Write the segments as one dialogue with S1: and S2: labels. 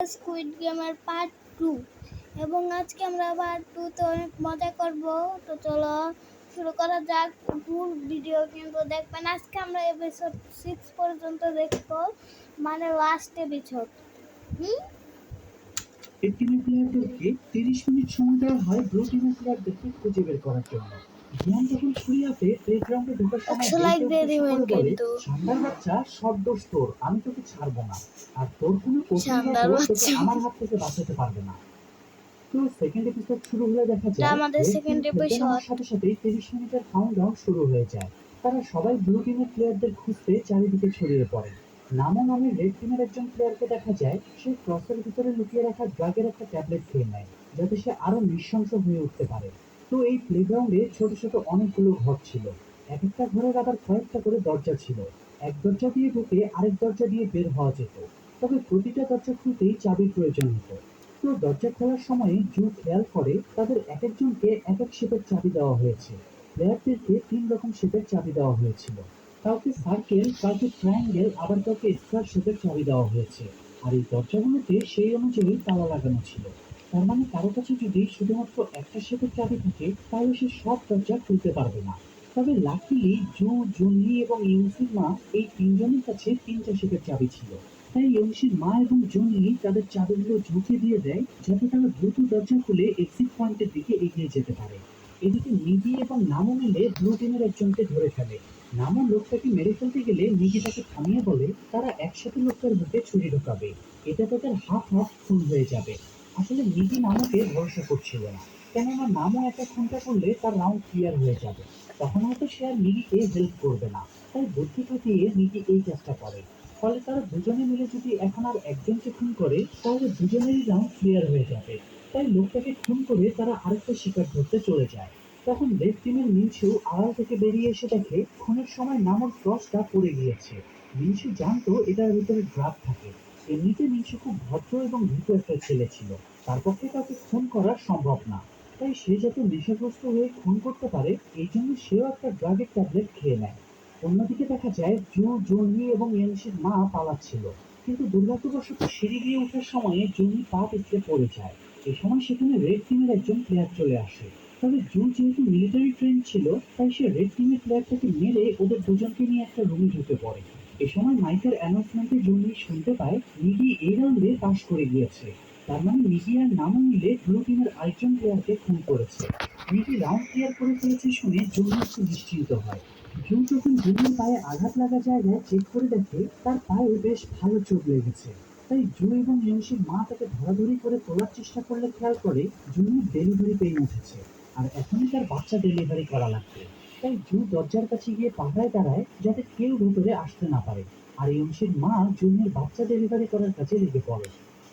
S1: Squid গেমের part 2 এবং আজকে আমরা পার্ট 2 তে অনেক মজা করব। তো চলো শুরু করা যাক। ফুল ভিডিও কিন্তু দেখবেন। আজকে আমরা এপিসোড 6 পর্যন্ত দেখব, মানে লাস্ট এপিসোড।
S2: একটি প্লেয়ারদেরকে 30 মিনিট সময় দেওয়া হয় ব্লু টিমের প্লেয়ারদেরকে খুঁজে বের করার জন্য। জ্ঞান যখন ছড়িয়াতে প্লেগ্রাউন্ডে ঢোকার সময় বলে, ঠান্ডার বাচ্চা সব দোষ তোর, আমি তোকে ছাড়বো না, আর তোর কোনো তোকে আমার হাত থেকে বাঁচাতে পারবে না। তো সেকেন্ড এপিসোড শুরু হলে দেখা যায়
S1: আমাদের সেকেন্ড এপিসোড
S2: সাথে সাথেই 30 মিনিটের কাউন্টডাউন শুরু হয়ে যায়। তারা সবাই ব্লু টিমের প্লেয়ারদের খুঁজতে চারিদিকে ছড়িয়ে পড়ে। নামো নামে রেড টিমের একজন প্লেয়ারকে দেখা যায় সে ক্রসের ভিতরে লুকিয়ে রাখা ড্রাগের একটা ট্যাবলেট খেয়ে নেয়, যাতে সে আরো নৃশংস হয়ে উঠতে পারে। তো এই প্লেগ্রাউন্ডে ছোট ছোট অনেকগুলো ঘর ছিল। এক একটা ঘরের আবার কয়েকটা করে দরজা ছিল। এক দরজা দিয়ে ঢুকে আরেক দরজা দিয়ে বের হওয়া যেত, তবে প্রতিটা দরজা খুলতেই চাবির প্রয়োজন হতো। তো দরজা খোলার সময় জু খেয়াল করে তাদের এক একজনকে এক এক শেপের চাবি দেওয়া হয়েছে। প্লেয়ারদেরকে 3 রকম শেপের চাবি দেওয়া হয়েছিল। কাউকে সার্কেল, কাউকে ট্রায়াঙ্গেল, আবার কাউকে স্কোয়ার শেপের চাবি দেওয়া হয়েছে। আর এই দরজাগুলোতে সেই অনুযায়ী তালা লাগানো ছিল। তার মানে কারো কাছে যদি শুধুমাত্র একটা শেপের চাবি থাকে তাহলে সে সব দরজা খুলতে পারবে না। তবে লাকিলি জু, জুনলি এবং ইউসির মা এই তিনজনের কাছে 3টা শেপের চাবি ছিল। তাই ইয়ংশির মা এবং জুনলি তাদের চাবিগুলো ঝুঁকে দিয়ে দেয়, যাতে তারা দ্রুত দরজা খুলে এক্সিট পয়েন্টের দিকে এগিয়ে যেতে পারে। এদিকে নিগি এবং নামো মিলে ব্লু টিমের একজনকে ধরে ফেলে। নামো লোকটাকে মেরে ফেলতে গেলে নিগি তাকে থামিয়ে বলে তারা একসাথে লোকটার বুকে ছুরি ঢোকাবে, এটা তাদের হাফ হাফ খুন হয়ে যাবে। আসলে নিগি নামোকে ভরসা করছিল না, কেননা নামো একা খুনটা করলে তার রাউন্ড ক্লিয়ার হয়ে যাবে, তখন হয়তো সে আর নিগিকে হেল্প করবে না। তাই বুদ্ধি খাটিয়ে নিগি এই কাজটা করে। ফলে তারা দুজনে মিলে যদি এখন আর একজনকে খুন করে তাহলে দুজনেরই রাউন্ড ক্লিয়ার হয়ে যাবে। তাই লোকটাকে খুন করে তারা আরেকটা শিকার ধরতে চলে যায়। তখন রেড টিমের মিনসু আড়াল থেকে বেরিয়ে এসে দেখে খুনের সময় নামর ক্রসটা পড়ে গিয়েছে। মিনসু জানতো এটার ভিতরে ড্রাগ থাকে। এমনিতে মিনসু খুব ভদ্র এবং ভীতু একটা ছেলে ছিল, তার পক্ষে কাউকে খুন করা সম্ভব না। তাই সে যাতে নেশাগ্রস্ত হয়ে খুন করতে পারে এই জন্য সেও একটা ড্রাগের ট্যাবলেট খেয়ে নেয়। অন্যদিকে দেখা যায় জু, জুনলি এবং ইয়ংশির মা পালাচ্ছিল, কিন্তু দুর্ভাগ্যবশত সিঁড়ি দিয়ে ওঠার সময় জুনলি পা পিছলে পড়ে যায়। এই সময় সেখানে রেড টিমের একজন প্লেয়ার চলে আসে। তবে জু যেহেতু মিলিটারি ট্রেন ছিল, তাই সে রেড টিমের প্লেয়ারটাকে মেরে ওদের দুজনকে নিয়ে একটা রুমে ঢুকে পড়ে। এ সময় মাইকের অ্যানাউন্সমেন্টে জুনলি শুনতে পায় নিগি এই রাউন্ডে পাস করে গিয়েছে। তার মানে নিগি আর নামও মিলে ব্লু টিমের আরেকজন প্লেয়ারকে খুন করেছে। নিগি রাউন্ড ক্লিয়ার করে ফেলেছে শুনে জুনলি একটু নিশ্চিন্ত হয়। জু যখন জুনির পায়ে আঘাত লাগা জায়গায় চেক করে দেখে তার পায়ে বেশ ভালো চোট লেগেছে। তাই জু এবং ইয়ংশির মা তাকে ধরাধরি করে তোলার চেষ্টা করলে খেয়াল করে জুনির ডেলিভারি পেইন উঠেছে, আর এখনই তার বাচ্চা ডেলিভারি করা লাগবে। তাই জু দরজার কাছে গিয়ে পাহারায় দাঁড়ায় যাতে কেউ ভেতরে আসতে না পারে। আর ইয়ংশির মা জুনির বাচ্চা ডেলিভারি করার কাছে লেগে পড়ে।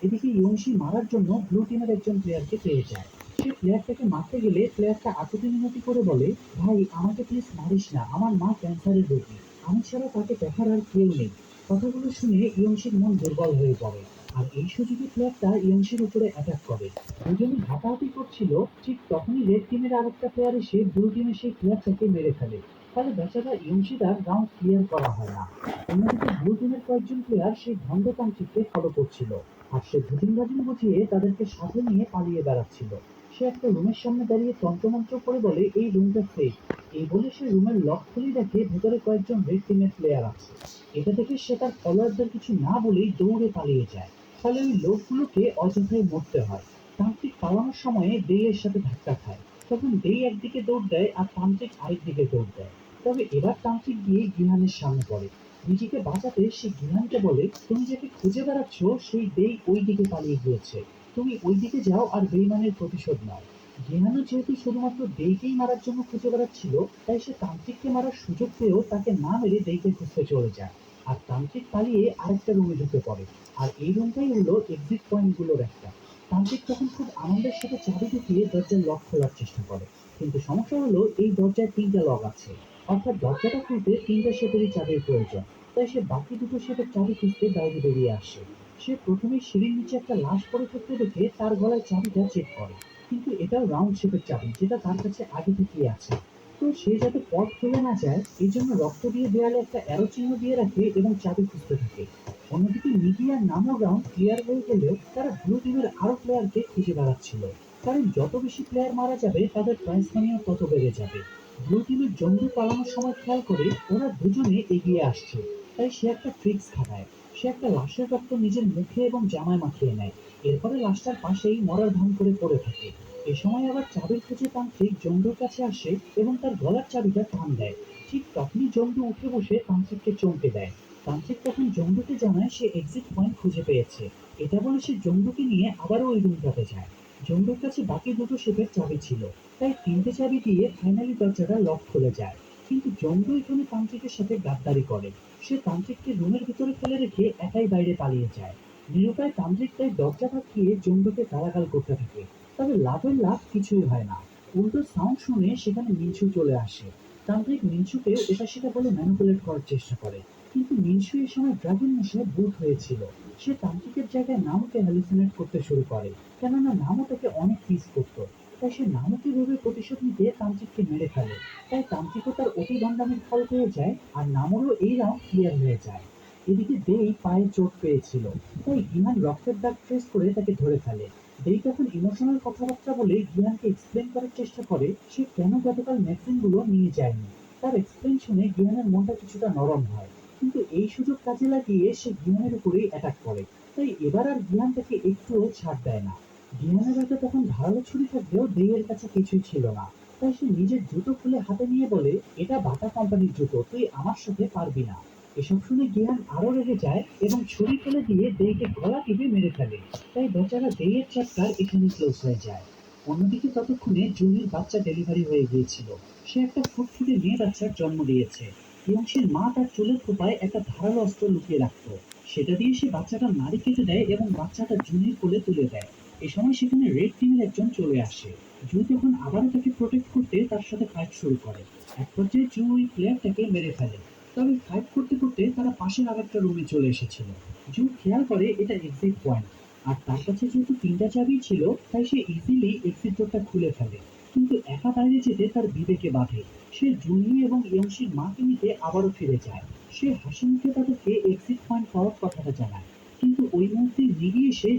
S2: এদিকে ইয়ংশি মারার জন্য ব্লু টিমের একজন প্লেয়ারকে পেয়ে যায়। সে প্লেয়ারটাকে মারতে গেলে প্লেয়ারটা আকুতি মিনতি করে বলে, ভাই আমাকে প্লিজ মারিস না, আমার মা ক্যান্সারের রোগী, আমি ছাড়া তাকে দেখার আর কেউ নেই। কথাগুলো শুনে ইয়ংশির মন দুর্বল হয়ে পড়ে। আর এই সুযোগে প্লেয়ারটা ইয়ংশির উপরে অ্যাটাক করে। দুজনে হাতাহাতি করছিল, ঠিক তখনই রেড টিমের আরেকটা প্লেয়ার এসে ব্লু টিমের সেই প্লেয়ারটাকে মেরে ফেলে। ফলে বেচারা ইয়ংশিদার রাউন্ড ক্লিয়ার করা হয় না। অন্যদিকে ব্লু টিমের কয়েকজন প্লেয়ার সেই ভণ্ডতান্ত্রিককে ফলো করছিল, আর সে ধুতিংবাজি বুঝিয়ে তাদেরকে সাথে নিয়ে পালিয়ে বেড়াচ্ছিল। সে একটা রুমের সামনে দাঁড়িয়ে তন্ত্রমন্ত্র করে বলে এই রুমটা সেফ। এই বলে সে রুমের লক খুলে দেখে ভেতরে কয়েকজন রেড টিমের প্লেয়ার আছে। এটা দেখে সে তার ফলোয়ারদের কিছু না বলেই দৌড়ে পালিয়ে যায়। ফলে ওই লোকগুলোকে অযথাই মরতে হয়। তান্ত্রিক পালানোর সময়ে দেইয়ের সাথে ধাক্কা খায়। তখন দেই একদিকে দৌড় দেয় আর তান্ত্রিক আরেক দিকে দৌড় দেয়। তবে এবার তান্ত্রিক গিয়ে গিহানের সামনে পড়ে। নিজেকে বাঁচাতে সে গিহানকে বলে, তুমি যাকে খুঁজে বেড়াচ্ছ সেই দেই ওই দিকে পালিয়ে গিয়েছে, তুমি ওই দিকে যাও আর বেইমানের প্রতিশোধ নাও। গিহানও যেহেতু শুধুমাত্র দেইকেই মারার জন্য খুঁজে বেড়াচ্ছিল, তাই সে তান্ত্রিককে মারার সুযোগ পেয়েও তাকে না মেরে দেইকে খুঁজতে চলে যায়। আর তান্ত্রিক পালিয়ে আরেকটা রুমে ঢুকে পড়ে। আর এই রুমটাই হলো এক্সিট পয়েন্ট গুলোর একটা। তান্ত্রিক তখন খুব আনন্দের সাথে চাবি ঢুকিয়ে দরজার লক খোলার চেষ্টা করে, কিন্তু সমস্যা হলো এই দরজায় 3টা লক আছে, অর্থাৎ দরজাটা খুলতে 3টা শেপেরই চাবির প্রয়োজন। তাই সে বাকি দুটো শেপের চাবি খুঁজতে বাইরে বেরিয়ে আসে। সে প্রথমে সিঁড়ির নিচে একটা লাশ পড়ে থাকতে দেখে তার গলায় চাবিটা চেক করে, কিন্তু এটাও রাউন্ড শেপের চাবি, যেটা তার কাছে আগে থেকেই আছে। তো সে যাতে পথ ভুলে না যায় এই জন্য রক্ত দিয়ে দেয়ালে একটা অ্যারো চিহ্ন দিয়ে রাখে এবং চাবি খুঁজতে থাকে। অন্যদিকে মিডি আর নামোর রাউন্ড ক্লিয়ার হয়ে গেলেও তারা ব্লু টিমের আরো প্লেয়ারকে খুঁজে বেড়াচ্ছিল, কারণ যত বেশি প্লেয়ার মারা যাবে তাদের প্রাইস মানিও তত বেড়ে যাবে। ব্লু টিমের জঙ্গি পালানোর সময় খেয়াল করে ওরা দুজনে এগিয়ে আসছে, তাই সে একটা ট্রিক্স খাটায়। সে একটা লাশের রক্ত নিজের মুখে এবং জামায় মাখিয়ে নেয়, এরপরে লাশটার পাশেই মরার ভান করে পড়ে থাকে। এ সময় আবার চাবির খোঁজে তান্ত্রিক জন্ডুর কাছে আসে এবং তার গলার চাবিটা টান দেয়। ঠিক তখনই জন্ডু উঠে বসে তান্ত্রিককে চমকে দেয়। তান্ত্রিক তখন জন্ডুকে জানায় সে এক্সিট পয়েন্ট খুঁজে পেয়েছে। এটা বলে সে জন্ডুকে নিয়ে আবারও ওই রুমটাতে যায়। জন্ডুর কাছে বাকি দুটো শেপের চাবি ছিল, তাই তিনটে চাবি দিয়ে ফাইনালি দরজাটা লক খুলে যায়। কিন্তু জন্ডু এখানে তান্ত্রিকের সাথে গাদ্দারি করে। সে তান্ত্রিককে রুমের ভিতরে ফেলে রেখে একাই বাইরে পালিয়ে যায়। নিরুপায় তান্ত্রিক তাই দরজা ধাক্কিয়ে জন্ডুকে গালাগাল করতে থাকে। তবে লাভের লাভ কিছুই হয় না। উল্টো সাউন্ড শুনে সেখানে মিনসু চলে আসে। তান্ত্রিক মিনসুকে এটা সেটা বলে ম্যানিপুলেট করার চেষ্টা করে, কিন্তু মিনসু এই সময় ড্রাগন নেশায় বুট হয়েছিল। সে তান্ত্রিকের জায়গায় নামকে হ্যালুসিনেট করতে শুরু করে, কেননা নামও তাকে অনেক পিস করতো। তাই সে নামকে ভেবে প্রতিশোধ নিতে তান্ত্রিককে মেরে ফেলে। তাই তান্ত্রিকও তার অতি দণ্ডামির ফল পেয়ে যায়, আর নামরও এই রাউন্ড ক্লিয়ার হয়ে যায়। এদিকে দেই পায়ে চোট পেয়েছিল, তাই গিহান রক্তের দাগ ট্রেস করে তাকে ধরে ফেলে। দেই তখন ইমোশনাল কথাবার্তা বলে গিহানকে এক্সপ্লেন করার চেষ্টা করে সে কেন গতকাল ম্যাগজিনগুলো নিয়ে যায়নি। তার এক্সপ্লেন শুনে গিহানের মনটা কিছুটা নরম হয়, কিন্তু এই সুযোগ কাজে লাগিয়ে সে গিহানের উপরেই অ্যাটাক করে। তাই এবার আর গিহান তাকে একটুও ছাড় দেয় না। গিহানের হাতে তখন ধারালো ছুরি থাকলেও দেইয়ের কাছে কিছুই ছিল না। তাই সে নিজের জুতো খুলে হাতে নিয়ে বলে, এটা বাটা কোম্পানির জুতো, তুই আমার সাথে পারবি না। এসব শুনে গিহান আরো রেগে যায় এবং ছুরি ফেলে দিয়ে দেইকে গলা টিপে মেরে ফেলে। তাই বেচারা দেইয়ের চ্যাপ্টার এখানে ক্লোজ হয়ে যায়। অন্যদিকে ততক্ষণে জুনির বাচ্চা ডেলিভারি হয়ে গিয়েছিল। সে একটা ফুটফুটে মেয়ে বাচ্চার জন্ম দিয়েছে। ইয়ংশির মা তার চুলের খোঁপায় একটা ধারালো অস্ত্র লুকিয়ে রাখতো। সেটা দিয়ে সে বাচ্চাটার নাড়ি কেটে দেয় এবং বাচ্চাটা জুনির কোলে তুলে দেয়। এ সময় সেখানে রেড টিমের একজন চলে আসে। জু তখন আবারও তাকে প্রোটেক্ট করতে তার সাথে ফাইট শুরু করে। এক পর্যায়ে জু ওই প্লেয়ারটাকে মেরে ফেলে। তবে ফাইট করতে করতে তারা পাশের আরেকটা রুমে চলে এসেছিল। জু খেয়াল করে এটা এক্সিট পয়েন্ট, আর তার কাছে যেহেতু তিনটা চাবি ছিল তাই সে ইজিলি এক্সিট ডোরটা খুলে ফেলে। কিন্তু একা বাইরে যেতে তার বিবেকে বাধে। সে জুনি এবং ইয়ংশির মাকে নিতে আবারও ফিরে যায়। সে হাসি মুখে তাদেরকে এক্সিট পয়েন্ট পাওয়ার কথাটা জানায়, কিন্তু ওই মুহূর্তে নিরি এসে